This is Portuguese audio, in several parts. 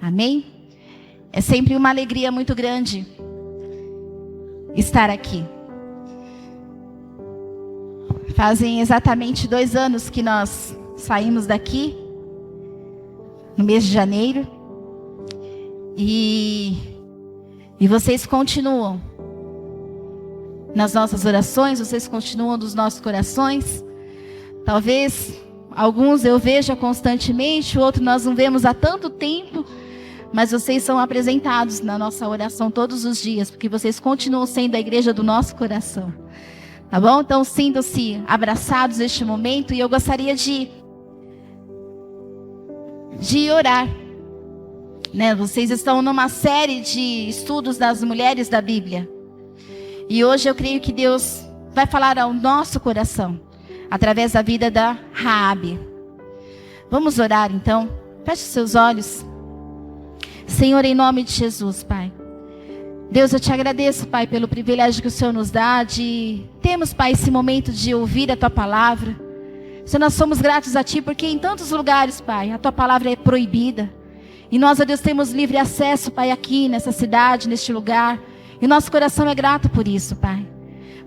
Amém? É sempre uma alegria muito grande estar aqui. Fazem exatamente 2 anos que nós saímos daqui, no mês de janeiro, e vocês continuam nas nossas orações, vocês continuam nos nossos corações. Talvez alguns eu veja constantemente, outros nós não vemos há tanto tempo, mas vocês são apresentados na nossa oração todos os dias, porque vocês continuam sendo a igreja do nosso coração. Tá bom? Então sintam-se abraçados neste momento, e eu gostaria de orar. Né? Vocês estão numa série de estudos das mulheres da Bíblia. E hoje eu creio que Deus vai falar ao nosso coração, através da vida da Raabe. Vamos orar então? Feche seus olhos. Senhor, em nome de Jesus, Pai. Deus, eu te agradeço, Pai, pelo privilégio que o Senhor nos dá de termos, Pai, esse momento de ouvir a Tua palavra. Senhor, nós somos gratos a Ti, porque em tantos lugares, Pai, a Tua palavra é proibida. E nós, ó Deus, temos livre acesso, Pai, aqui nessa cidade, neste lugar. E nosso coração é grato por isso, Pai.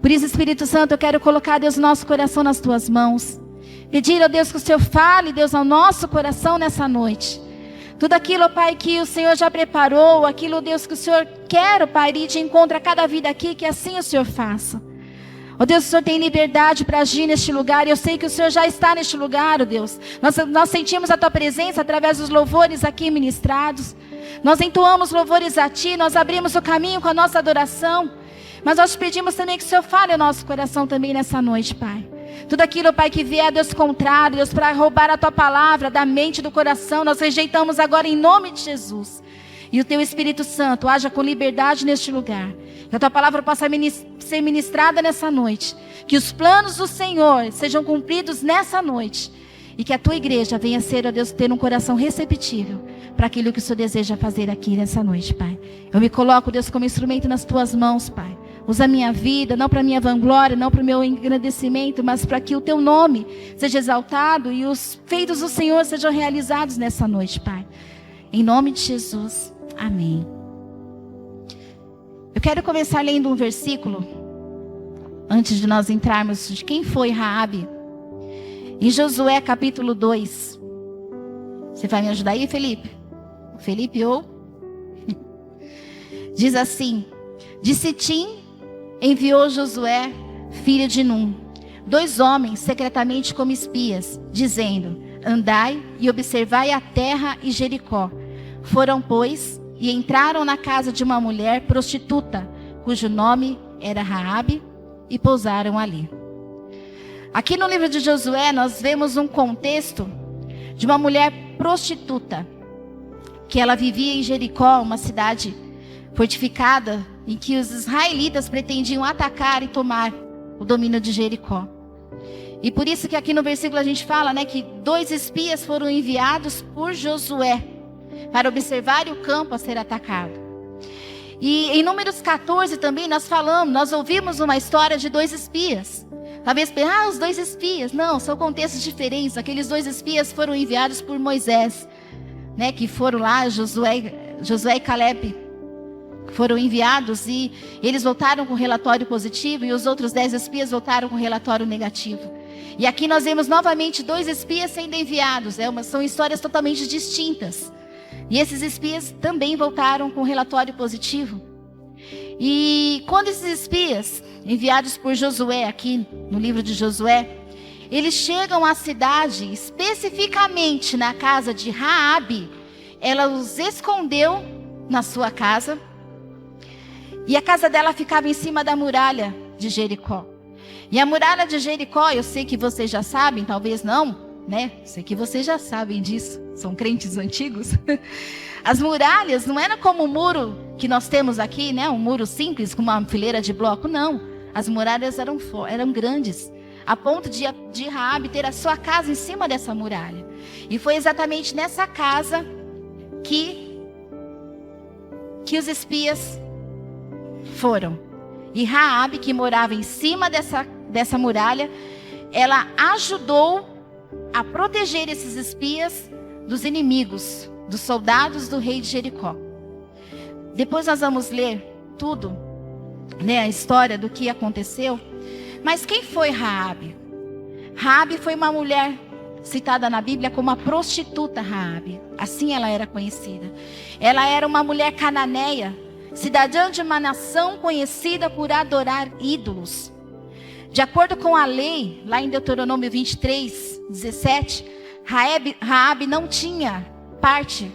Por isso, Espírito Santo, eu quero colocar, Deus, o nosso coração nas Tuas mãos. Pedir, ó Deus, que o Senhor fale, Deus, ao nosso coração nessa noite. Tudo aquilo, ó Pai, que o Senhor já preparou, aquilo, Deus, que o Senhor quer, ó Pai, ir de encontro a cada vida aqui, que assim o Senhor faça. Ó Deus, o Senhor tem liberdade para agir neste lugar, e eu sei que o Senhor já está neste lugar, ó Deus. Nós sentimos a Tua presença através dos louvores aqui ministrados. Nós entoamos louvores a Ti, nós abrimos o caminho com a nossa adoração. Mas nós te pedimos também que o Senhor fale ao nosso coração também nessa noite, Pai. Tudo aquilo, Pai, que vier, Deus, contrário, Deus, para roubar a Tua palavra da mente, do coração, nós rejeitamos agora em nome de Jesus. E o Teu Espírito Santo haja com liberdade neste lugar. Que a Tua palavra possa ser ministrada nessa noite. Que os planos do Senhor sejam cumpridos nessa noite. E que a Tua igreja venha ser, ó Deus, ter um coração receptível para aquilo que o Senhor deseja fazer aqui nessa noite, Pai. Eu me coloco, Deus, como instrumento nas Tuas mãos, Pai. Usa a minha vida, não para a minha vanglória, não para o meu engrandecimento, mas para que o Teu nome seja exaltado e os feitos do Senhor sejam realizados nessa noite, Pai. Em nome de Jesus, amém. Eu quero começar lendo um versículo, antes de nós entrarmos, de quem foi Raabe. Em Josué capítulo 2. Você vai me ajudar aí, Felipe? Felipe ou? Diz assim: de Sitim enviou Josué, filho de Num, 2 homens secretamente como espias, dizendo: andai e observai a terra e Jericó. Foram, pois, e entraram na casa de uma mulher prostituta, cujo nome era Raabe, e pousaram ali. Aqui no livro de Josué nós vemos um contexto de uma mulher prostituta, que ela vivia em Jericó, uma cidade fortificada, em que os israelitas pretendiam atacar e tomar o domínio de Jericó. E por isso que aqui no versículo a gente fala, né, que 2 espias foram enviados por Josué para observar o campo a ser atacado. E em Números 14 também nós ouvimos uma história de 2 espias. Talvez, os 2 espias. Não, são contextos diferentes. Aqueles 2 espias foram enviados por Moisés, né, que foram lá, Josué e Caleb foram enviados, e eles voltaram com relatório positivo, e os outros 10 espias voltaram com relatório negativo. E aqui nós vemos novamente 2 espias sendo enviados, são histórias totalmente distintas. E esses espias também voltaram com relatório positivo. E quando esses espias, enviados por Josué, aqui no livro de Josué, eles chegam à cidade, especificamente na casa de Raabe, ela os escondeu na sua casa. E a casa dela ficava em cima da muralha de Jericó. E a muralha de Jericó, eu sei que vocês já sabem, talvez não, né? Sei que vocês já sabem disso, são crentes antigos. As muralhas não eram como o muro que nós temos aqui, né? Um muro simples, com uma fileira de bloco, não. As muralhas eram grandes, a ponto de Raabe ter a sua casa em cima dessa muralha. E foi exatamente nessa casa que os espias foram. E Raabe, que morava em cima dessa muralha, ela ajudou a proteger esses espias dos inimigos dos soldados do rei de Jericó. Depois nós vamos ler tudo, né, a história do que aconteceu. Mas quem foi Raabe? Raabe foi uma mulher citada na Bíblia como a prostituta Raabe. Assim ela era conhecida. Ela era uma mulher cananeia, cidadã de uma nação conhecida por adorar ídolos. De acordo com a lei, lá em Deuteronômio 23, 17, Raabe não tinha parte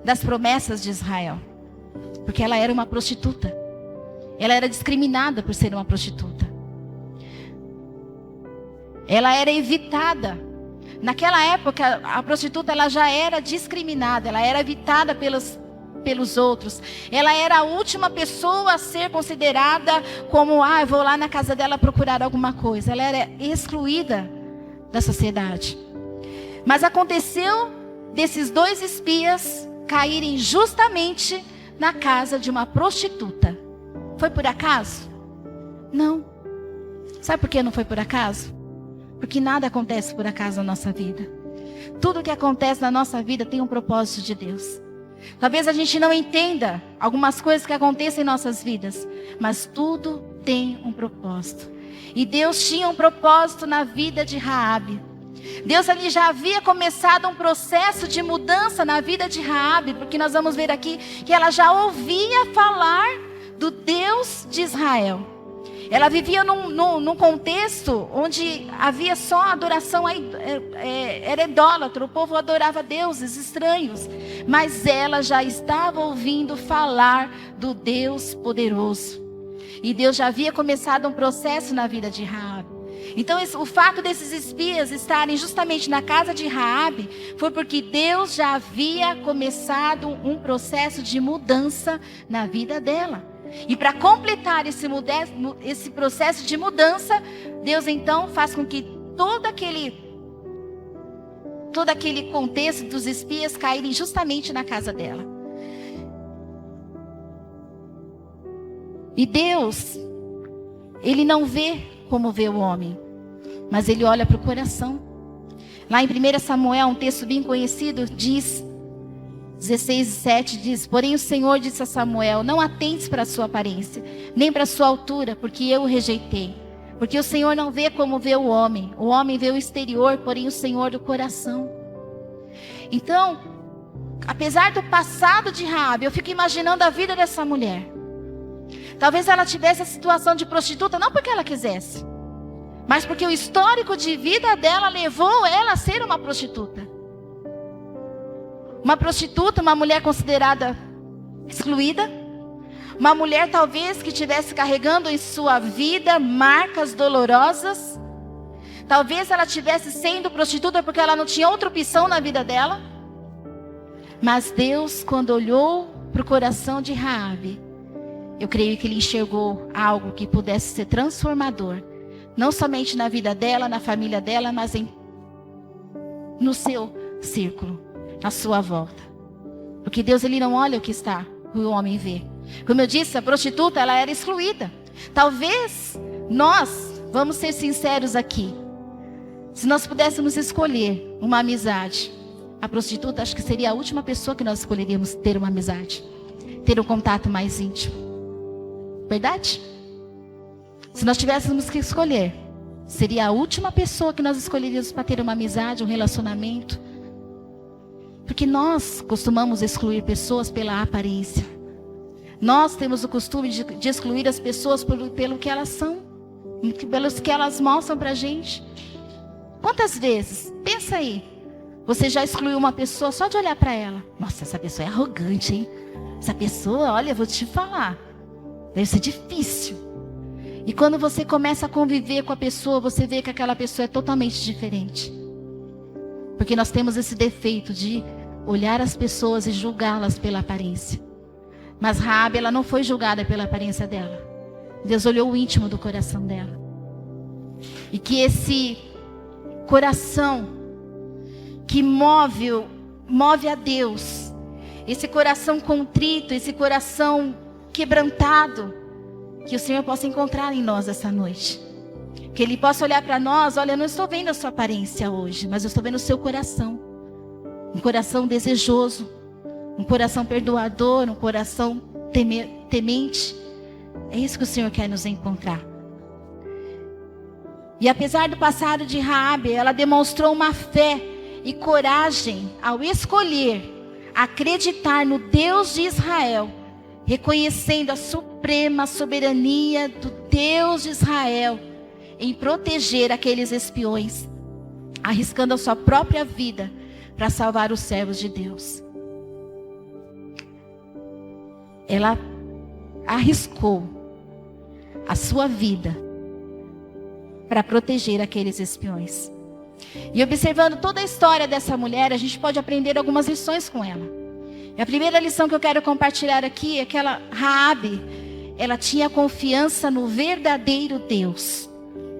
das promessas de Israel, porque ela era uma prostituta. Ela era discriminada por ser uma prostituta. Ela era evitada. Naquela época, a prostituta ela já era discriminada, ela era evitada pelos outros. Ela era a última pessoa a ser considerada como, eu vou lá na casa dela procurar alguma coisa. Ela era excluída da sociedade. Mas aconteceu desses 2 espias caírem justamente na casa de uma prostituta. Foi por acaso? Não. Sabe por que não foi por acaso? Porque nada acontece por acaso na nossa vida. Tudo que acontece na nossa vida tem um propósito de Deus. Talvez a gente não entenda algumas coisas que acontecem em nossas vidas, mas tudo tem um propósito. E Deus tinha um propósito na vida de Raabe. Deus ali já havia começado um processo de mudança na vida de Raabe, porque nós vamos ver aqui que ela já ouvia falar do Deus de Israel. Ela vivia num contexto onde havia só adoração, era idólatra, o povo adorava deuses estranhos. Mas ela já estava ouvindo falar do Deus poderoso. E Deus já havia começado um processo na vida de Raabe. Então o fato desses espias estarem justamente na casa de Raabe foi porque Deus já havia começado um processo de mudança na vida dela. E para completar esse processo de mudança, Deus então faz com que todo aquele contexto dos espias caírem justamente na casa dela. E Deus, Ele não vê como vê o homem, mas Ele olha para o coração. Lá em 1 Samuel, um texto bem conhecido, diz... 16:7 diz: porém o Senhor disse a Samuel: não atentes para a sua aparência, nem para a sua altura, porque eu o rejeitei. Porque o Senhor não vê como vê o homem vê o exterior, porém o Senhor do coração. Então, apesar do passado de Raabe, eu fico imaginando a vida dessa mulher. Talvez ela tivesse a situação de prostituta, não porque ela quisesse, mas porque o histórico de vida dela levou ela a ser uma prostituta. Uma prostituta, uma mulher considerada excluída. Uma mulher talvez que estivesse carregando em sua vida marcas dolorosas. Talvez ela estivesse sendo prostituta porque ela não tinha outra opção na vida dela. Mas Deus, quando olhou para o coração de Raabe, eu creio que Ele enxergou algo que pudesse ser transformador. Não somente na vida dela, na família dela, mas no seu círculo, na sua volta. Porque Deus, Ele não olha o que está, o homem vê. Como eu disse, a prostituta, ela era excluída. Talvez nós, vamos ser sinceros aqui, se nós pudéssemos escolher uma amizade, a prostituta acho que seria a última pessoa que nós escolheríamos ter uma amizade, ter um contato mais íntimo. Verdade? Se nós tivéssemos que escolher, seria a última pessoa que nós escolheríamos para ter uma amizade, um relacionamento. Porque nós costumamos excluir pessoas pela aparência. Nós temos o costume de excluir as pessoas pelo que elas são, pelos que elas mostram para a gente. Quantas vezes, pensa aí, você já excluiu uma pessoa só de olhar para ela? Nossa, essa pessoa é arrogante, hein? Essa pessoa, olha, eu vou te falar, deve ser difícil. E quando você começa a conviver com a pessoa, você vê que aquela pessoa é totalmente diferente. Porque nós temos esse defeito de olhar as pessoas e julgá-las pela aparência. Mas Raabe, ela não foi julgada pela aparência dela. Deus olhou o íntimo do coração dela. E que esse coração que move a Deus, esse coração contrito, esse coração quebrantado, que o Senhor possa encontrar em nós essa noite. Que Ele possa olhar para nós: olha, eu não estou vendo a sua aparência hoje, mas eu estou vendo o seu coração. Um coração desejoso, um coração perdoador, um coração temente. É isso que o Senhor quer nos encontrar. E apesar do passado de Raabe, ela demonstrou uma fé e coragem ao escolher acreditar no Deus de Israel, reconhecendo a suprema soberania do Deus de Israel em proteger aqueles espiões, arriscando a sua própria vida para salvar os servos de Deus. Ela arriscou a sua vida para proteger aqueles espiões. E observando toda a história dessa mulher, a gente pode aprender algumas lições com ela. E a primeira lição que eu quero compartilhar aqui é que Raabe, ela tinha confiança no verdadeiro Deus.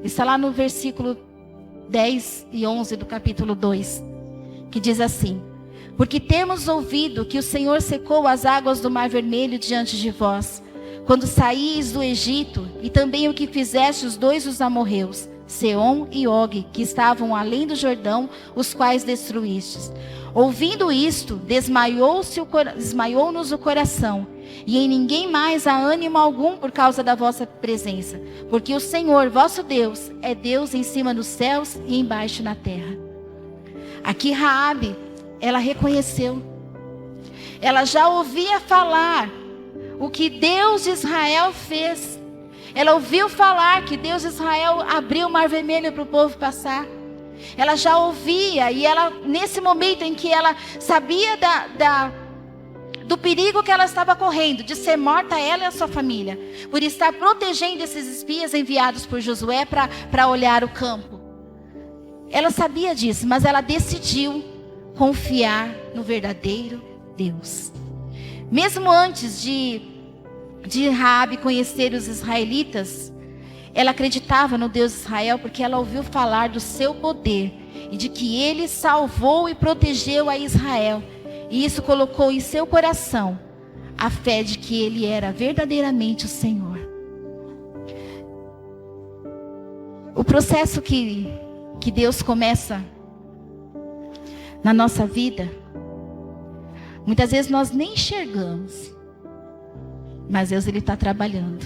Está lá no versículo 10 e 11 do capítulo 2, que diz assim: porque temos ouvido que o Senhor secou as águas do Mar Vermelho diante de vós, quando saíes do Egito, e também o que fizeste os dois os amorreus, Seom e Og, que estavam além do Jordão, os quais destruístes. Ouvindo isto, desmaiou-nos o coração, e em ninguém mais há ânimo algum por causa da vossa presença, porque o Senhor, vosso Deus, é Deus em cima dos céus e embaixo na terra. Aqui Raabe, ela reconheceu. Ela já ouvia falar o que Deus de Israel fez. Ela ouviu falar que Deus de Israel abriu o Mar Vermelho para o povo passar. Ela já ouvia, e ela, nesse momento em que ela sabia do perigo que ela estava correndo, de ser morta ela e a sua família, por estar protegendo esses espias enviados por Josué para olhar o campo. Ela sabia disso, mas ela decidiu confiar no verdadeiro Deus. Mesmo antes de Raabe conhecer os israelitas, ela acreditava no Deus de Israel porque ela ouviu falar do seu poder e de que ele salvou e protegeu a Israel. E isso colocou em seu coração a fé de que ele era verdadeiramente o Senhor. O processo que Deus começa na nossa vida, muitas vezes nós nem enxergamos, mas Deus, Ele está trabalhando.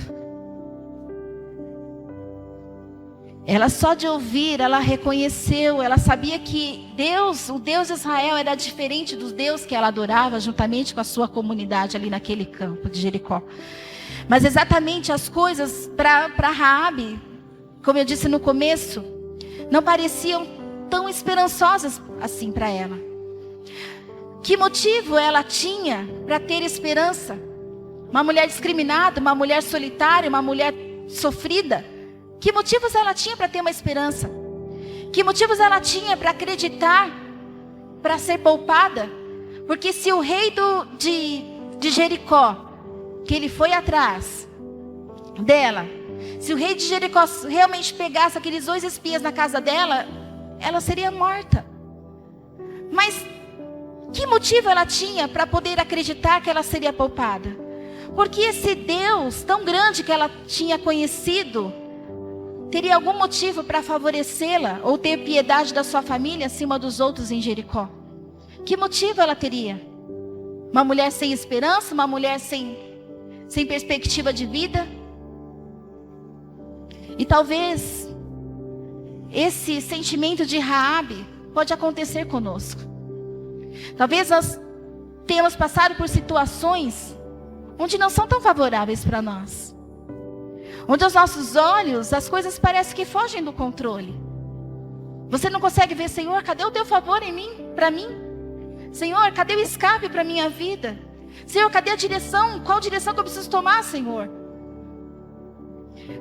Ela só de ouvir, ela reconheceu, ela sabia que Deus, o Deus de Israel, era diferente do Deus que ela adorava, juntamente com a sua comunidade ali naquele campo de Jericó. Mas exatamente as coisas para Raabe, como eu disse no começo, não pareciam tão esperançosas assim para ela. Que motivo ela tinha para ter esperança? Uma mulher discriminada, uma mulher solitária, uma mulher sofrida. Que motivos ela tinha para ter uma esperança? Que motivos ela tinha para acreditar, para ser poupada? Porque se o rei de Jericó, que ele foi atrás dela, se o rei de Jericó realmente pegasse aqueles 2 espias na casa dela, ela seria morta. Mas que motivo ela tinha para poder acreditar que ela seria poupada? Porque esse Deus tão grande que ela tinha conhecido teria algum motivo para favorecê-la ou ter piedade da sua família acima dos outros em Jericó? Que motivo ela teria? Uma mulher sem esperança? Uma mulher sem perspectiva de vida? E talvez esse sentimento de Raabe pode acontecer conosco. Talvez nós tenhamos passado por situações onde não são tão favoráveis para nós. Onde aos nossos olhos as coisas parecem que fogem do controle. Você não consegue ver, Senhor, cadê o teu favor em mim, para mim? Senhor, cadê o escape para a minha vida? Senhor, cadê a direção? Qual direção que eu preciso tomar, Senhor?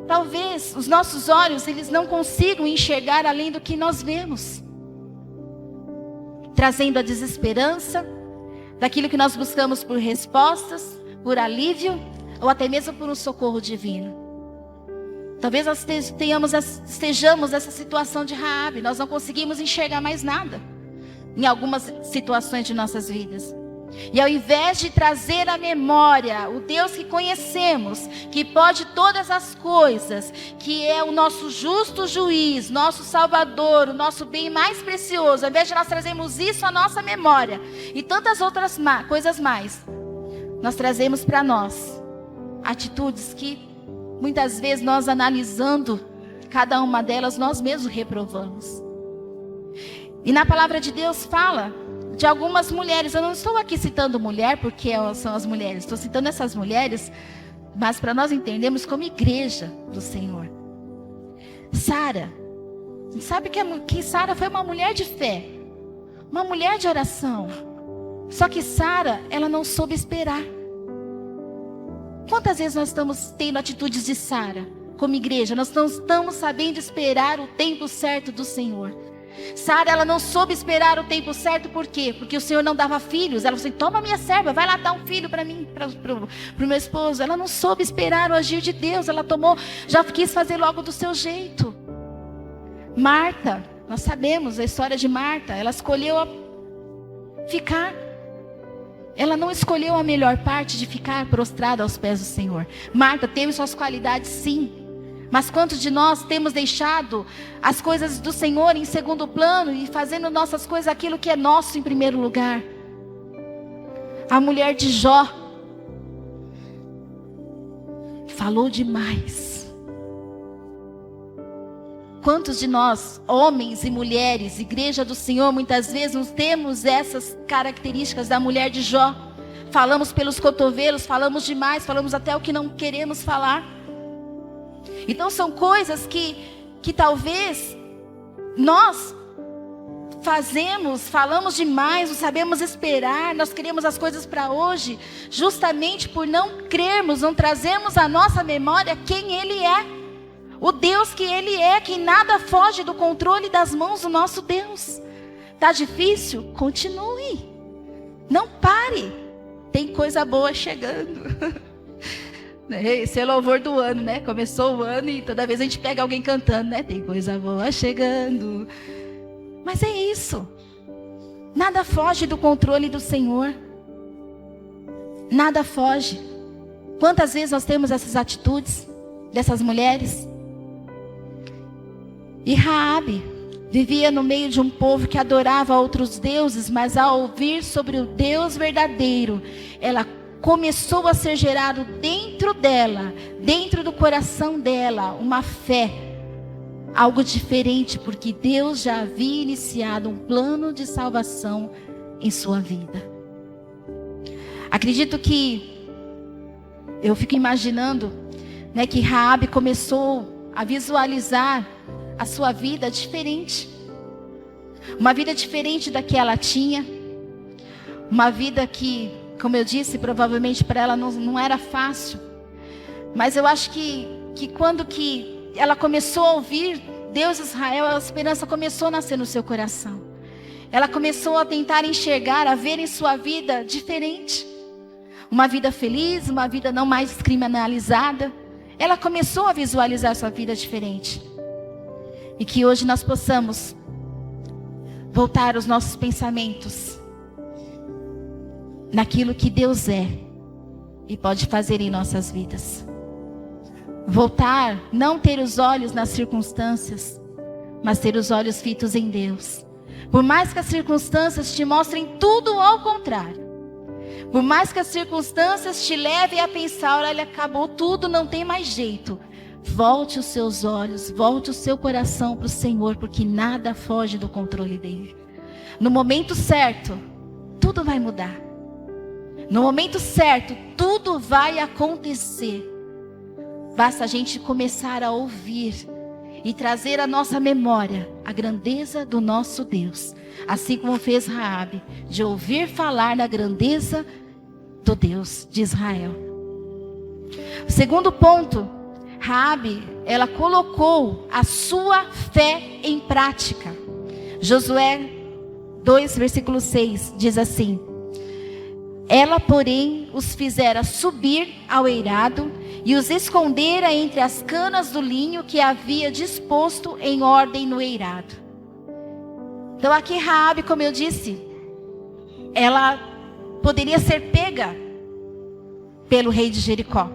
Talvez os nossos olhos, eles não consigam enxergar além do que nós vemos, trazendo a desesperança daquilo que nós buscamos por respostas, por alívio, ou até mesmo por um socorro divino. Talvez nós estejamos nessa situação de Raabe. Nós não conseguimos enxergar mais nada em algumas situações de nossas vidas. E ao invés de trazer à memória o Deus que conhecemos, que pode todas as coisas, que é o nosso justo juiz, nosso Salvador, o nosso bem mais precioso, ao invés de nós trazermos isso à nossa memória e tantas outras coisas mais, nós trazemos para nós atitudes que muitas vezes nós, analisando cada uma delas, nós mesmos reprovamos. E na palavra de Deus fala de algumas mulheres. Eu não estou aqui citando mulher porque elas são as mulheres. Estou citando essas mulheres, mas para nós entendermos como igreja do Senhor. Sara. Sabe que Sara foi uma mulher de fé. Uma mulher de oração. Só que Sara, ela não soube esperar. Quantas vezes nós estamos tendo atitudes de Sara como igreja? Nós não estamos sabendo esperar o tempo certo do Senhor. Sara, ela não soube esperar o tempo certo, por quê? Porque o Senhor não dava filhos. Ela falou assim: toma minha serva, vai lá dar um filho para mim, para o meu esposo. Ela não soube esperar o agir de Deus. Ela já quis fazer logo do seu jeito. Marta, nós sabemos a história de Marta. Ela escolheu ficar. Ela não escolheu a melhor parte de ficar prostrada aos pés do Senhor. Marta teve suas qualidades, sim. Mas quantos de nós temos deixado as coisas do Senhor em segundo plano e fazendo nossas coisas aquilo que é nosso em primeiro lugar? A mulher de Jó falou demais. Quantos de nós, homens e mulheres, igreja do Senhor, muitas vezes não temos essas características da mulher de Jó? Falamos pelos cotovelos, falamos demais, falamos até o que não queremos falar. Então são coisas que talvez nós falamos demais, não sabemos esperar, nós queremos as coisas para hoje, justamente por não crermos, não trazermos à nossa memória quem Ele é, o Deus que Ele é, que nada foge do controle das mãos do nosso Deus. Está difícil? Continue, não pare, tem coisa boa chegando. Esse é o louvor do ano, né? Começou o ano e toda vez a gente pega alguém cantando, né? Tem coisa boa chegando. Mas é isso. Nada foge do controle do Senhor. Nada foge. Quantas vezes nós temos essas atitudes dessas mulheres? E Raabe vivia no meio de um povo que adorava outros deuses, mas ao ouvir sobre o Deus verdadeiro, ela começou a ser gerado dentro dela, dentro do coração dela, uma fé, algo diferente, porque Deus já havia iniciado um plano de salvação em sua vida. Acredito que, eu fico imaginando, né, que Raabe começou a visualizar a sua vida diferente, uma vida diferente da que ela tinha, uma vida que, como eu disse, provavelmente para ela não era fácil. Mas eu acho que quando que ela começou a ouvir Deus Israel, a esperança começou a nascer no seu coração. Ela começou a tentar enxergar, a ver em sua vida diferente. Uma vida feliz, uma vida não mais criminalizada. Ela começou a visualizar sua vida diferente. E que hoje nós possamos voltar os nossos pensamentos naquilo que Deus é e pode fazer em nossas vidas. Voltar, não ter os olhos nas circunstâncias, mas ter os olhos fitos em Deus. Por mais que as circunstâncias te mostrem tudo ao contrário, por mais que as circunstâncias te levem a pensar: olha, acabou tudo, não tem mais jeito. Volte os seus olhos, volte o seu coração para o Senhor, porque nada foge do controle dele. No momento certo, tudo vai mudar. No momento certo, tudo vai acontecer. Basta a gente começar a ouvir e trazer à nossa memória a grandeza do nosso Deus. Assim como fez Raabe, de ouvir falar na grandeza do Deus de Israel. O segundo ponto, Raabe, ela colocou a sua fé em prática. Josué 2, versículo 6, diz assim: ela, porém, os fizera subir ao eirado e os escondera entre as canas do linho que havia disposto em ordem no eirado. Então aqui Raabe, como eu disse, ela poderia ser pega pelo rei de Jericó,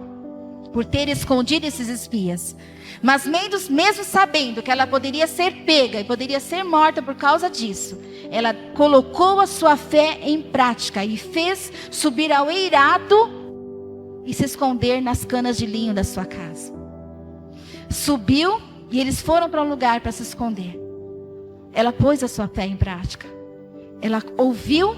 por ter escondido esses espias. Mas mesmo sabendo que ela poderia ser pega e poderia ser morta por causa disso, ela colocou a sua fé em prática e fez subir ao eirado e se esconder nas canas de linho da sua casa. Subiu e eles foram para um lugar para se esconder. Ela pôs a sua fé em prática. Ela ouviu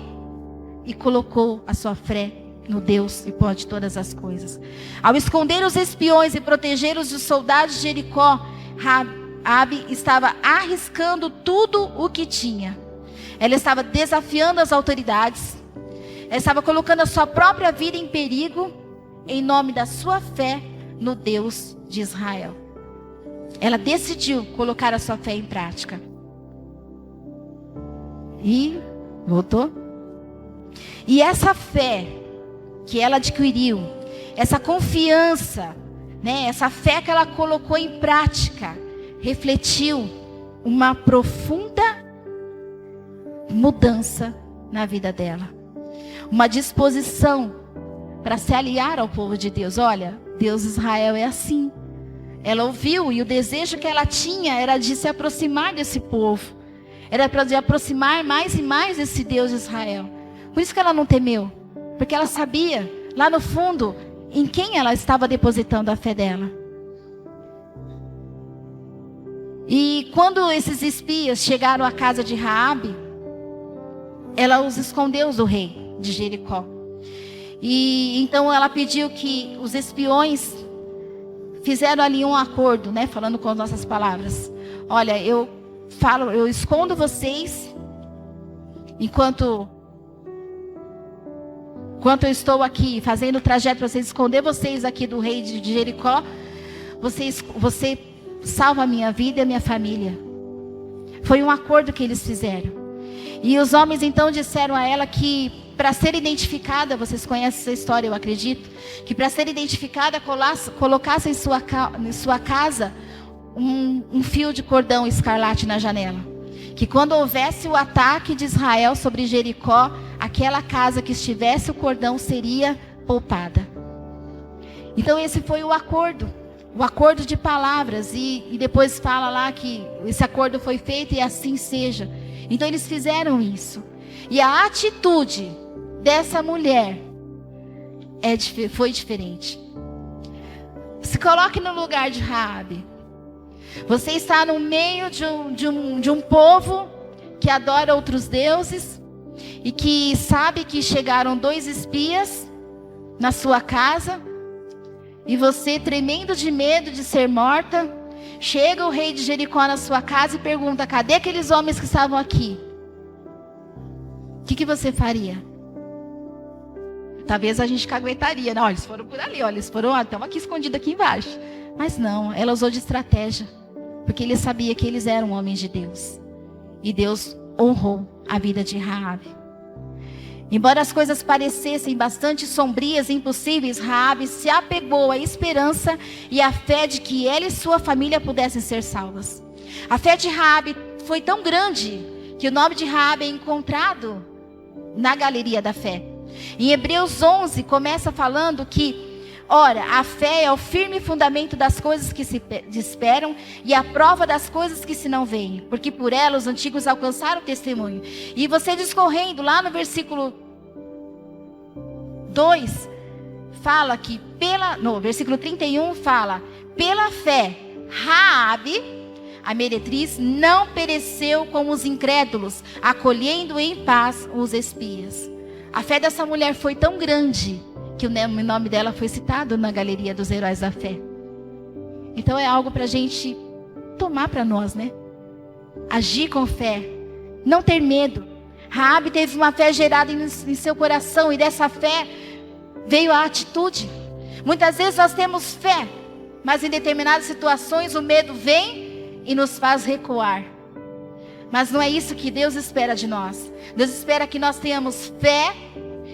e colocou a sua fé no Deus que pode todas as coisas. Ao esconder os espiões e proteger os soldados de Jericó, Raabe estava arriscando tudo o que tinha. Ela estava desafiando as autoridades. Ela estava colocando a sua própria vida em perigo em nome da sua fé no Deus de Israel. Ela decidiu colocar a sua fé em prática. E voltou. E essa fé que ela adquiriu, essa confiança, né, essa fé que ela colocou em prática, refletiu uma profunda mudança na vida dela. Uma disposição para se aliar ao povo de Deus. Olha, Deus Israel é assim. Ela ouviu e o desejo que ela tinha era de se aproximar desse povo. Era para de aproximar mais e mais desse Deus de Israel. Por isso que ela não temeu. Porque ela sabia, lá no fundo, em quem ela estava depositando a fé dela. E quando esses espias chegaram à casa de Raabe, ela os escondeu do rei de Jericó. E então ela pediu que os espiões fizeram ali um acordo, né, falando com as nossas palavras. Olha, eu escondo vocês enquanto eu estou aqui fazendo o trajeto para vocês, esconder vocês aqui do rei de Jericó. Você salva a minha vida e a minha família. Foi um acordo que eles fizeram. E os homens então disseram a ela que para ser identificada, vocês conhecem essa história, eu acredito, que para ser identificada colocasse em sua casa um fio de cordão escarlate na janela. Que quando houvesse o ataque de Israel sobre Jericó, aquela casa que estivesse o cordão seria poupada. Então esse foi o acordo de palavras. E depois fala lá que esse acordo foi feito e assim seja. Então eles fizeram isso. E a atitude dessa mulher foi diferente. Se coloque no lugar de Raabe. Você está no meio de um povo que adora outros deuses e que sabe que chegaram 2 espias na sua casa e você, tremendo de medo de ser morta, chega o rei de Jericó na sua casa e pergunta: cadê aqueles homens que estavam aqui? O que você faria? Talvez a gente caguetaria. Não, eles foram por ali, olha, eles foram, estão aqui escondidos aqui embaixo. Mas não, ela usou de estratégia. Porque ele sabia que eles eram homens de Deus. E Deus honrou a vida de Raabe. Embora as coisas parecessem bastante sombrias e impossíveis, Raabe se apegou à esperança e à fé de que ela e sua família pudessem ser salvas. A fé de Raabe foi tão grande que o nome de Raabe é encontrado na galeria da fé. Em Hebreus 11 começa falando que, ora, a fé é o firme fundamento das coisas que se esperam e a prova das coisas que se não veem, porque por ela os antigos alcançaram testemunho. E você discorrendo lá no versículo 2, fala que no versículo 31 fala: pela fé, Raabe, a meretriz, não pereceu como os incrédulos, acolhendo em paz os espias. A fé dessa mulher foi tão grande que o nome dela foi citado na galeria dos heróis da fé. Então é algo para a gente tomar para nós, né? Agir com fé, não ter medo. Raabe teve uma fé gerada em seu coração e dessa fé veio a atitude. Muitas vezes nós temos fé, mas em determinadas situações o medo vem e nos faz recuar. Mas não é isso que Deus espera de nós. Deus espera que nós tenhamos fé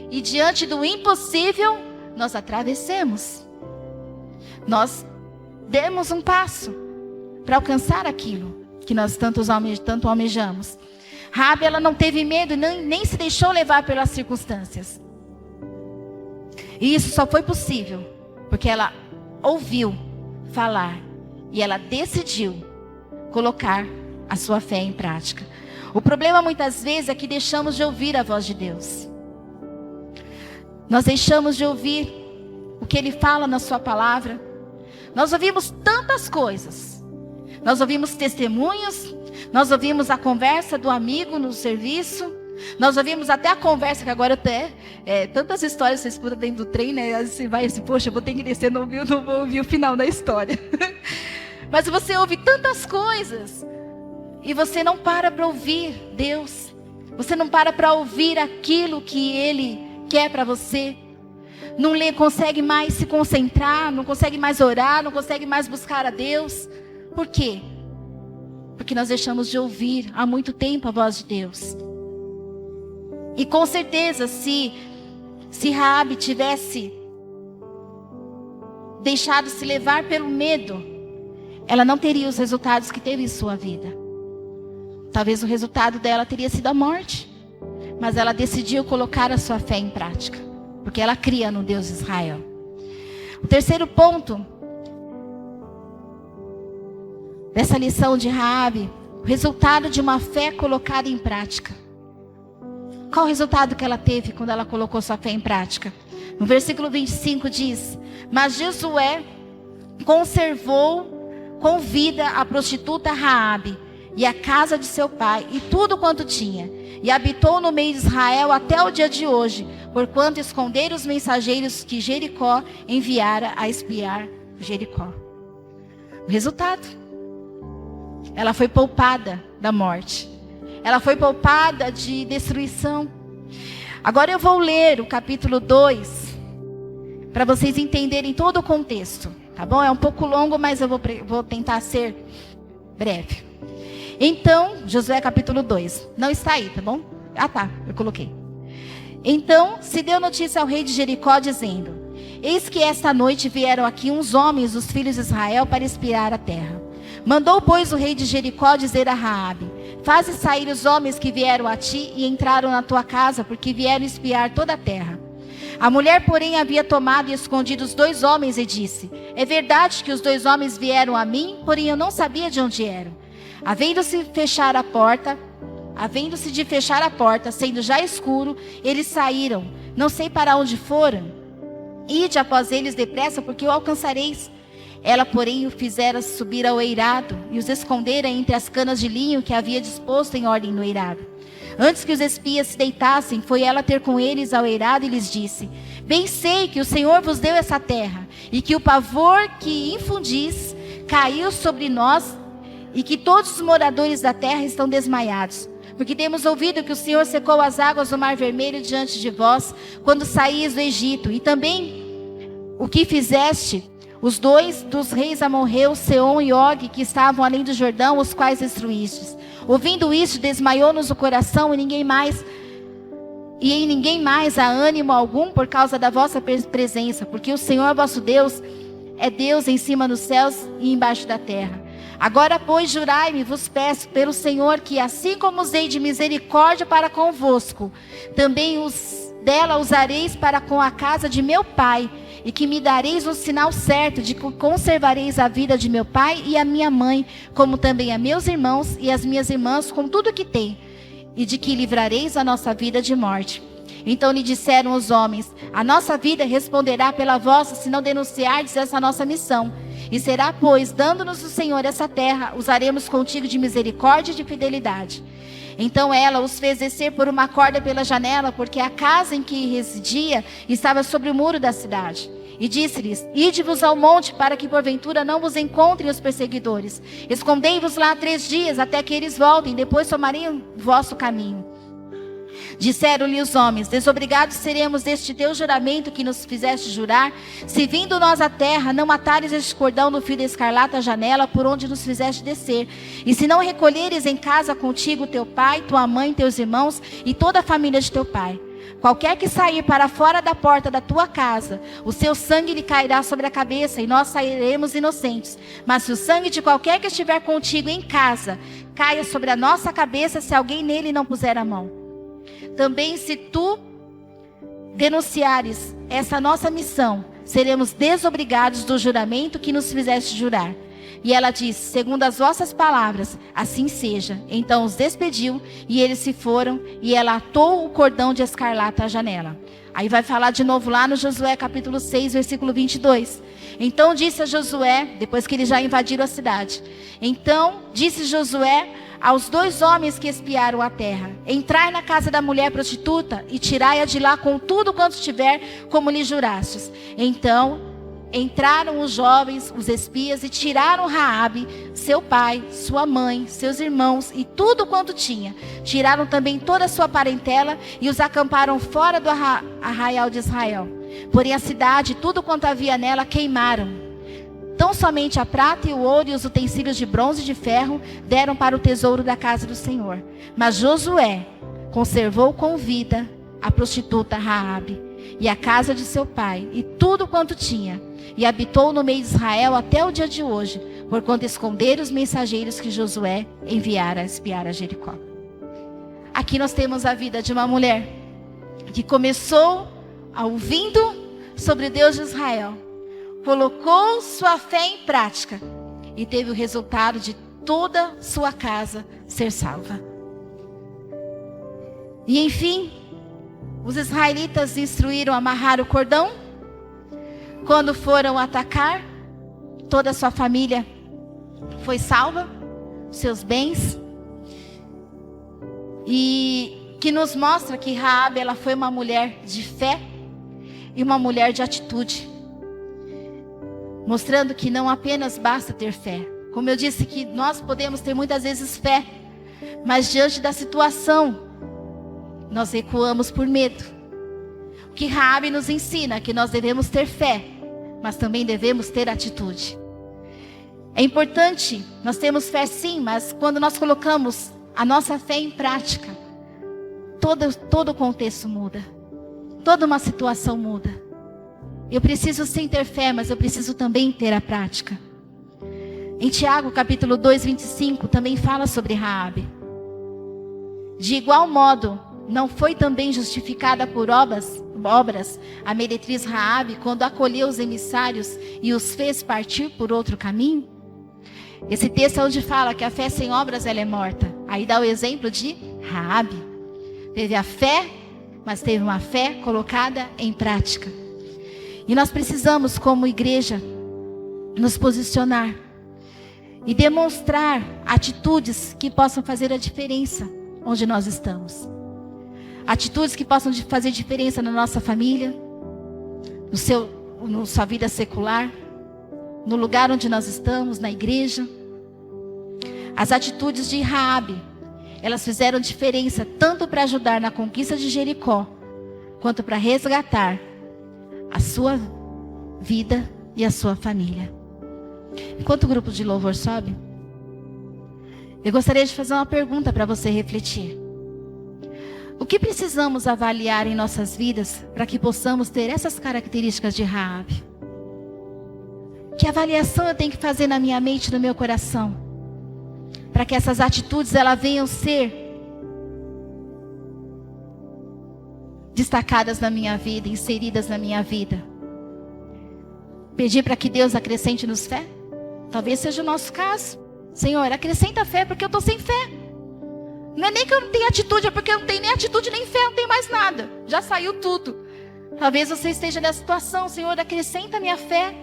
e diante do impossível, nós atravessemos. Nós demos um passo para alcançar aquilo que nós tanto almejamos. Raabe, ela não teve medo, nem se deixou levar pelas circunstâncias. E isso só foi possível porque ela ouviu falar e ela decidiu colocar a sua fé em prática. O problema muitas vezes é que deixamos de ouvir a voz de Deus. Nós deixamos de ouvir o que Ele fala na sua palavra. Nós ouvimos tantas coisas. Nós ouvimos testemunhos. Nós ouvimos a conversa do amigo no serviço. Nós ouvimos até a conversa, que agora até tantas histórias você escuta dentro do trem, né? Você vai assim, poxa, eu vou ter que descer, não vou ouvir o final da história. Mas você ouve tantas coisas e você não para ouvir Deus. Você não para ouvir aquilo que Ele quer para você. Não consegue mais se concentrar, não consegue mais orar, não consegue mais buscar a Deus. Por quê? Porque nós deixamos de ouvir há muito tempo a voz de Deus. E com certeza, se Raabe tivesse deixado se levar pelo medo, ela não teria os resultados que teve em sua vida. Talvez o resultado dela teria sido a morte. Mas ela decidiu colocar a sua fé em prática, porque ela cria no Deus de Israel. O terceiro ponto dessa lição de Raabe, o resultado de uma fé colocada em prática. Qual o resultado que ela teve quando ela colocou sua fé em prática? No versículo 25 diz: mas Josué conservou com vida a prostituta Raabe e a casa de seu pai e tudo quanto tinha, e habitou no meio de Israel até o dia de hoje, porquanto esconderam os mensageiros que Jericó enviara a espiar Jericó. O resultado: ela foi poupada da morte. Ela foi poupada de destruição. Agora eu vou ler o capítulo 2, para vocês entenderem todo o contexto, tá bom? É um pouco longo, mas eu vou tentar ser breve. Então, Josué capítulo 2. Não está aí, tá bom? Ah tá, eu coloquei. Então se deu notícia ao rei de Jericó, dizendo: eis que esta noite vieram aqui uns homens dos filhos de Israel para espiar a terra. Mandou, pois, o rei de Jericó dizer a Raabe: faze sair os homens que vieram a ti e entraram na tua casa, porque vieram espiar toda a terra. A mulher, porém, havia tomado e escondido os 2 homens e disse: é verdade que os 2 homens vieram a mim, porém eu não sabia de onde eram. Havendo-se de fechar a porta, sendo já escuro, eles saíram. Não sei para onde foram. Ide após eles depressa, porque o alcançareis. Ela, porém, o fizera subir ao eirado e os escondera entre as canas de linho que havia disposto em ordem no eirado. Antes que os espias se deitassem, foi ela ter com eles ao eirado e lhes disse: bem sei que o Senhor vos deu essa terra, e que o pavor que infundis caiu sobre nós, e que todos os moradores da terra estão desmaiados. Porque temos ouvido que o Senhor secou as águas do Mar Vermelho diante de vós, quando saíes do Egito, e também o que fizeste os 2 dos reis amorreus, Seom e Og, que estavam além do Jordão, os quais destruístes. Ouvindo isso, desmaiou-nos o coração, e em ninguém mais há ânimo algum por causa da vossa presença, porque o Senhor vosso Deus é Deus em cima dos céus e embaixo da terra. Agora, pois, jurai-me, vos peço, pelo Senhor, que assim como usei de misericórdia para convosco, também dela usareis para com a casa de meu pai, e que me dareis um sinal certo de que conservareis a vida de meu pai e a minha mãe, como também a meus irmãos e as minhas irmãs, com tudo que tem, e de que livrareis a nossa vida de morte. Então lhe disseram os homens: a nossa vida responderá pela vossa, se não denunciardes essa nossa missão. E será, pois, dando-nos o Senhor essa terra, usaremos contigo de misericórdia e de fidelidade. Então ela os fez descer por uma corda pela janela, porque a casa em que residia estava sobre o muro da cidade. E disse-lhes: ide-vos ao monte, para que porventura não vos encontrem os perseguidores. Escondei-vos lá 3 dias, até que eles voltem, depois tomarei o vosso caminho. Disseram-lhe os homens: desobrigados seremos deste teu juramento que nos fizeste jurar, se vindo nós à terra, não atares este cordão no fio da escarlata à janela, por onde nos fizeste descer. E se não recolheres em casa contigo teu pai, tua mãe, teus irmãos e toda a família de teu pai. Qualquer que sair para fora da porta da tua casa, o seu sangue lhe cairá sobre a cabeça, e nós sairemos inocentes. Mas se o sangue de qualquer que estiver contigo em casa caia sobre a nossa cabeça, se alguém nele não puser a mão. Também se tu denunciares essa nossa missão, seremos desobrigados do juramento que nos fizeste jurar. E ela disse: segundo as vossas palavras, assim seja. Então os despediu e eles se foram, e ela atou o cordão de escarlata à janela. Aí vai falar de novo lá no Josué capítulo 6, versículo 22. Então disse a Josué, depois que eles já invadiram a cidade. Então disse Josué aos 2 homens que espiaram a terra: entrai na casa da mulher prostituta e tirai-a de lá com tudo quanto tiver, como lhe jurastes. Então entraram os jovens, os espias, e tiraram Raabe, seu pai, sua mãe, seus irmãos e tudo quanto tinha. Tiraram também toda a sua parentela e os acamparam fora do arraial de Israel. Porém a cidade e tudo quanto havia nela queimaram. Tão somente a prata e o ouro e os utensílios de bronze e de ferro deram para o tesouro da casa do Senhor. Mas Josué conservou com vida a prostituta Raabe e a casa de seu pai e tudo quanto tinha, e habitou no meio de Israel até o dia de hoje, porquanto esconderam os mensageiros que Josué enviara a espiar a Jericó. Aqui nós temos a vida de uma mulher que começou ouvindo sobre o Deus de Israel, colocou sua fé em prática e teve o resultado de toda sua casa ser salva. E enfim, os israelitas instruíram a amarrar o cordão. Quando foram atacar, toda a sua família foi salva, seus bens. E que nos mostra que Raabe, ela foi uma mulher de fé e uma mulher de atitude. Mostrando que não apenas basta ter fé. Como eu disse, que nós podemos ter muitas vezes fé, mas diante da situação, nós recuamos por medo. O que Raabe nos ensina é que nós devemos ter fé, mas também devemos ter atitude. É importante, nós temos fé sim, mas quando nós colocamos a nossa fé em prática, todo o contexto muda. Toda uma situação muda. Eu preciso sim ter fé, mas eu preciso também ter a prática. Em Tiago capítulo 2, 25, também fala sobre Raabe. De igual modo, não foi também justificada por obras a meretriz Raabe, quando acolheu os emissários e os fez partir por outro caminho? Esse texto é onde fala que a fé sem obras ela é morta. Aí dá o exemplo de Raabe. Teve a fé, mas teve uma fé colocada em prática. E nós precisamos, como igreja, nos posicionar e demonstrar atitudes que possam fazer a diferença onde nós estamos. Atitudes que possam fazer diferença na nossa família, na sua vida secular, no lugar onde nós estamos, na igreja. As atitudes de Raabe, elas fizeram diferença tanto para ajudar na conquista de Jericó, quanto para resgatar a sua vida e a sua família. Enquanto o grupo de louvor sobe, eu gostaria de fazer uma pergunta para você refletir. O que precisamos avaliar em nossas vidas para que possamos ter essas características de Raabe? Que avaliação eu tenho que fazer na minha mente, no meu coração, para que essas atitudes elas venham ser destacadas na minha vida, inseridas na minha vida? Pedir para que Deus acrescente-nos fé? Talvez seja o nosso caso. Senhor, acrescenta fé, porque eu estou sem fé. Não é nem que eu não tenho atitude, é porque eu não tenho nem atitude nem fé, eu não tenho mais nada. Já saiu tudo. Talvez você esteja nessa situação. Senhor, acrescenta a minha fé.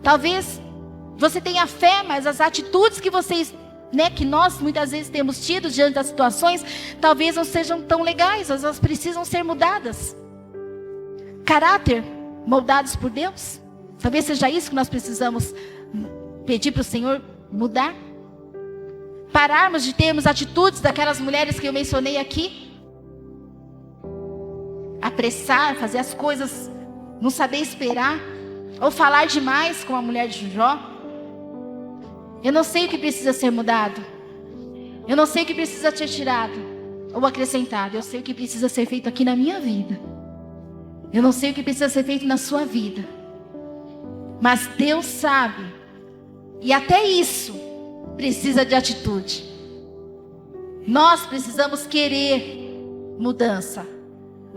Talvez você tenha fé, mas as atitudes que vocês, que nós muitas vezes temos tido diante das situações, talvez não sejam tão legais, elas precisam ser mudadas. Caráter moldados por Deus. Talvez seja isso que nós precisamos pedir para o Senhor mudar. Pararmos de termos atitudes daquelas mulheres que eu mencionei aqui. Apressar, fazer as coisas, não saber esperar. Ou falar demais como a mulher de Jó. Eu não sei o que precisa ser mudado. Eu não sei o que precisa ser tirado ou acrescentado. Eu sei o que precisa ser feito aqui na minha vida. Eu não sei o que precisa ser feito na sua vida. Mas Deus sabe. E até isso precisa de atitude. Nós precisamos querer mudança.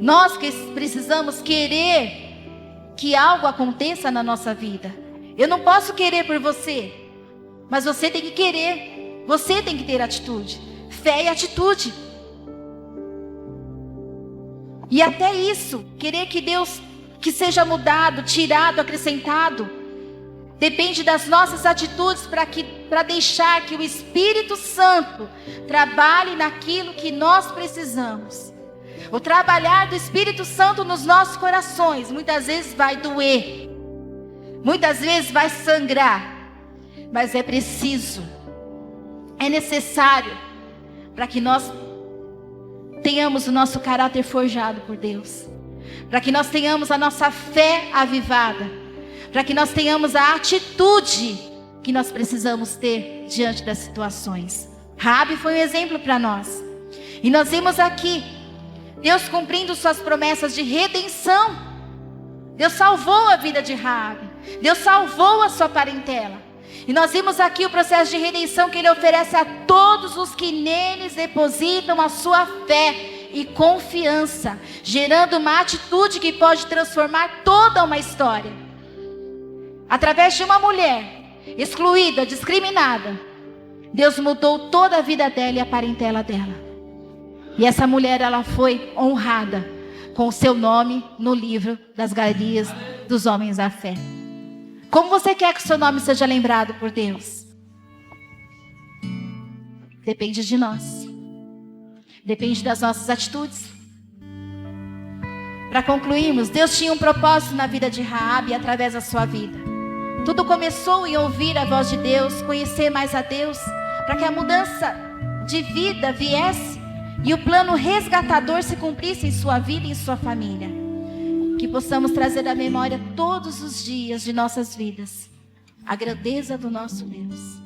Nós que precisamos querer que algo aconteça na nossa vida. Eu não posso querer por você, mas você tem que querer. Você tem que ter atitude. Fé e atitude. E até isso, querer que Deus, que seja mudado, tirado, acrescentado, depende das nossas atitudes para deixar que o Espírito Santo trabalhe naquilo que nós precisamos. O trabalhar do Espírito Santo nos nossos corações muitas vezes vai doer, muitas vezes vai sangrar, mas é preciso, é necessário para que nós tenhamos o nosso caráter forjado por Deus, para que nós tenhamos a nossa fé avivada, para que nós tenhamos a atitude que nós precisamos ter diante das situações. Raabe foi um exemplo para nós. E nós vimos aqui Deus cumprindo suas promessas de redenção. Deus salvou a vida de Raabe. Deus salvou a sua parentela. E nós vimos aqui o processo de redenção que Ele oferece a todos os que neles depositam a sua fé e confiança, gerando uma atitude que pode transformar toda uma história. Através de uma mulher excluída, discriminada, Deus mudou toda a vida dela e a parentela dela. E essa mulher, ela foi honrada com o seu nome no livro das galerias dos homens da fé. Como você quer que o seu nome seja lembrado por Deus? Depende de nós. Depende das nossas atitudes. Para concluirmos, Deus tinha um propósito na vida de Raabe através da sua vida. Tudo começou em ouvir a voz de Deus, conhecer mais a Deus, para que a mudança de vida viesse e o plano resgatador se cumprisse em sua vida e em sua família. Que possamos trazer à memória todos os dias de nossas vidas a grandeza do nosso Deus.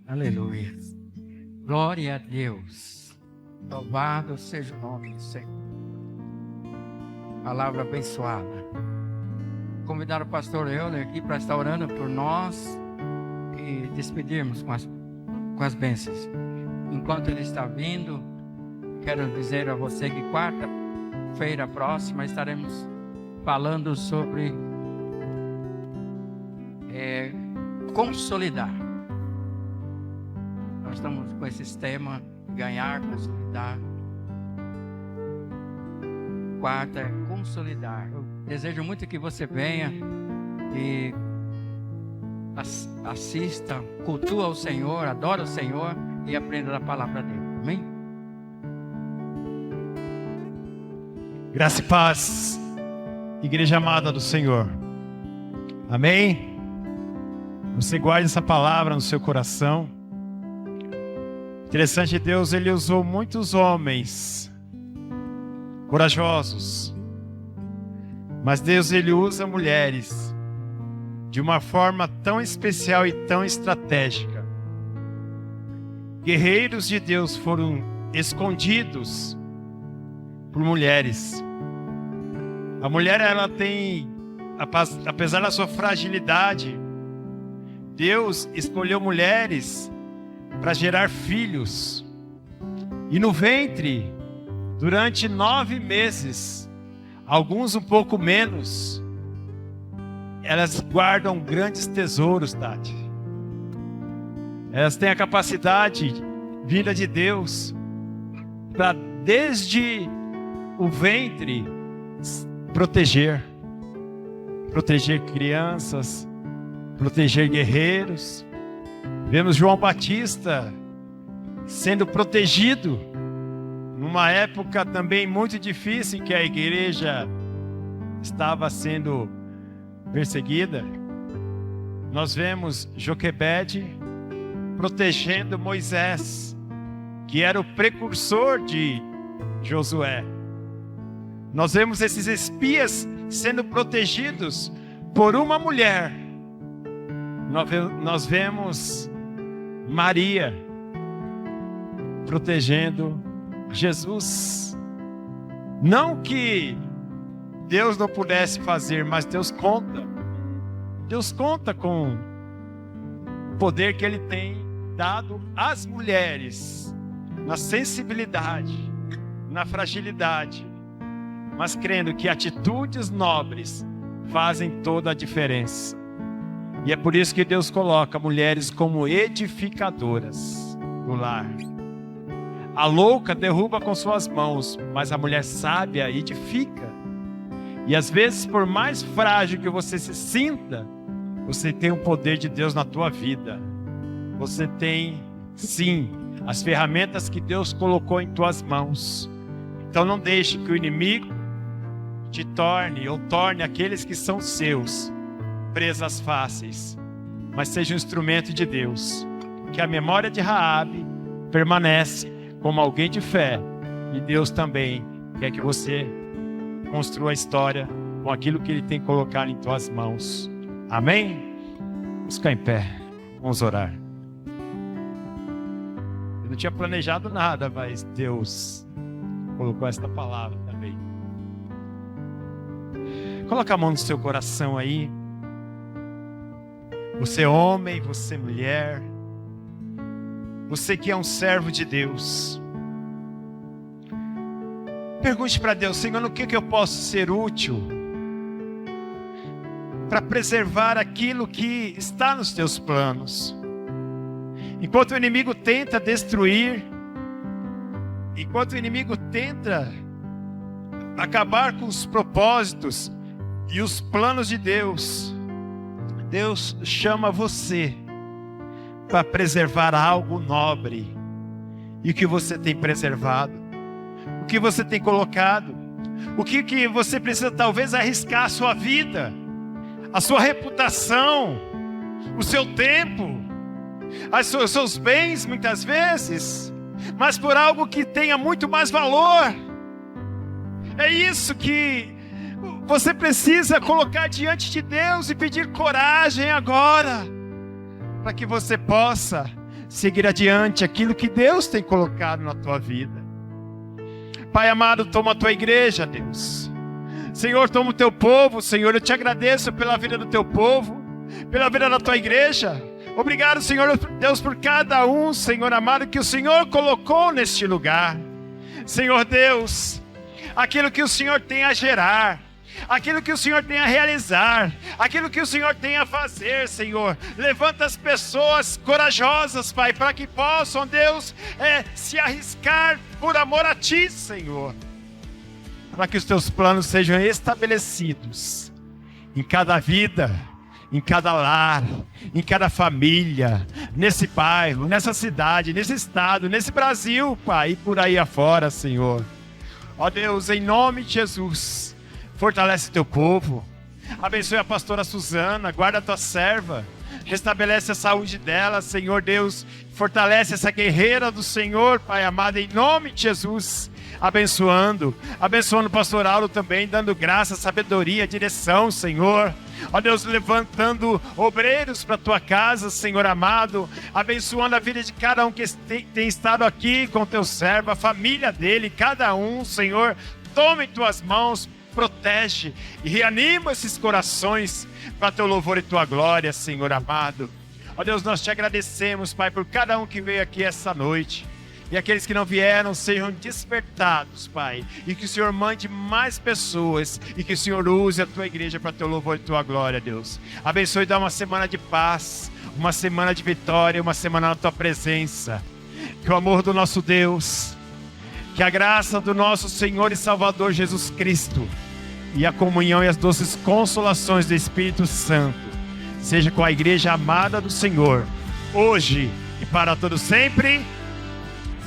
Aleluia. Glória a Deus. Louvado seja o nome do Senhor. Palavra abençoada. Convidar o pastor Euler aqui para estar orando por nós e despedirmos com as bênçãos. Enquanto ele está vindo, quero dizer a você que quarta-feira próxima estaremos falando sobre consolidar. Nós estamos com esse tema, ganhar, consolidar. Quarta é consolidar. Eu desejo muito que você venha e assista, cultua o Senhor, adora o Senhor e aprenda da palavra dele. Amém? Graça e paz, igreja amada do Senhor. Amém? Você guarde essa palavra no seu coração. Interessante, Deus, Ele usou muitos homens corajosos, mas Deus, Ele usa mulheres de uma forma tão especial e tão estratégica. Guerreiros de Deus foram escondidos por mulheres. A mulher, ela tem, apesar da sua fragilidade, Deus escolheu mulheres para gerar filhos. E no ventre, durante 9 meses, alguns um pouco menos, elas guardam grandes tesouros, Tati. Elas têm a capacidade vinda de Deus para, desde o ventre, proteger crianças, proteger guerreiros. Vemos João Batista sendo protegido numa época também muito difícil em que a igreja estava sendo perseguida. Nós vemos Joquebede protegendo Moisés, que era o precursor de Josué. Nós vemos esses espias sendo protegidos por uma mulher. Nós vemos Maria protegendo Jesus. Não que Deus não pudesse fazer, mas Deus conta. Deus conta com o poder que Ele tem dado às mulheres, na sensibilidade, na fragilidade, mas crendo que atitudes nobres fazem toda a diferença. E é por isso que Deus coloca mulheres como edificadoras do lar. A louca derruba com suas mãos, mas a mulher sábia edifica. E às vezes, por mais frágil que você se sinta, você tem o poder de Deus na tua vida. Você tem, sim, as ferramentas que Deus colocou em tuas mãos. Então não deixe que o inimigo te torne ou torne aqueles que são seus presas fáceis, mas seja um instrumento de Deus. Que a memória de Raabe permanece como alguém de fé, e Deus também quer que você construa a história com aquilo que Ele tem colocado em tuas mãos. Amém? Vamos ficar em pé, vamos orar. Eu não tinha planejado nada, mas Deus colocou esta palavra também. Coloca a mão no seu coração aí. Você homem, você mulher, você que é um servo de Deus. Pergunte para Deus: Senhor, no que eu posso ser útil para preservar aquilo que está nos teus planos? Enquanto o inimigo tenta destruir, enquanto o inimigo tenta acabar com os propósitos e os planos de Deus, Deus chama você para preservar algo nobre. E o que você tem preservado? O que você tem colocado? O que você precisa talvez arriscar a sua vida, a sua reputação, o seu tempo, os seus bens muitas vezes, mas por algo que tenha muito mais valor. É isso que você precisa colocar diante de Deus e pedir coragem agora, para que você possa seguir adiante aquilo que Deus tem colocado na tua vida. Pai amado, toma a tua igreja, Deus. Senhor, toma o teu povo, Senhor. Eu te agradeço pela vida do teu povo, pela vida da tua igreja. Obrigado, Senhor Deus, por cada um, Senhor amado, que o Senhor colocou neste lugar. Senhor Deus, aquilo que o Senhor tem a gerar, aquilo que o Senhor tem a realizar, aquilo que o Senhor tem a fazer, Senhor. Levanta as pessoas corajosas, Pai, para que possam, Deus, se arriscar por amor a Ti, Senhor. Para que os Teus planos sejam estabelecidos em cada vida, em cada lar, em cada família, nesse bairro, nessa cidade, nesse estado, nesse Brasil, Pai, e por aí afora, Senhor. Ó Deus, em nome de Jesus, fortalece teu povo, abençoe a pastora Suzana, guarda a tua serva, restabelece a saúde dela, Senhor Deus, fortalece essa guerreira do Senhor, Pai amado, em nome de Jesus, abençoando o pastor Aulo também, dando graça, sabedoria, direção, Senhor. Ó Deus, levantando obreiros para a tua casa, Senhor amado, abençoando a vida de cada um que tem estado aqui com teu servo, a família dele, cada um, Senhor, toma em tuas mãos, protege e reanima esses corações para teu louvor e tua glória, Senhor amado. Ó Deus, nós te agradecemos, Pai, por cada um que veio aqui essa noite. E aqueles que não vieram sejam despertados, Pai. E que o Senhor mande mais pessoas. E que o Senhor use a tua igreja para teu louvor e tua glória, Deus. Abençoe e dá uma semana de paz, uma semana de vitória, uma semana na tua presença. Que o amor do nosso Deus, que a graça do nosso Senhor e Salvador Jesus Cristo e a comunhão e as doces consolações do Espírito Santo seja com a igreja amada do Senhor, hoje e para todo sempre.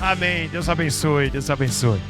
Amém. Deus abençoe, Deus abençoe.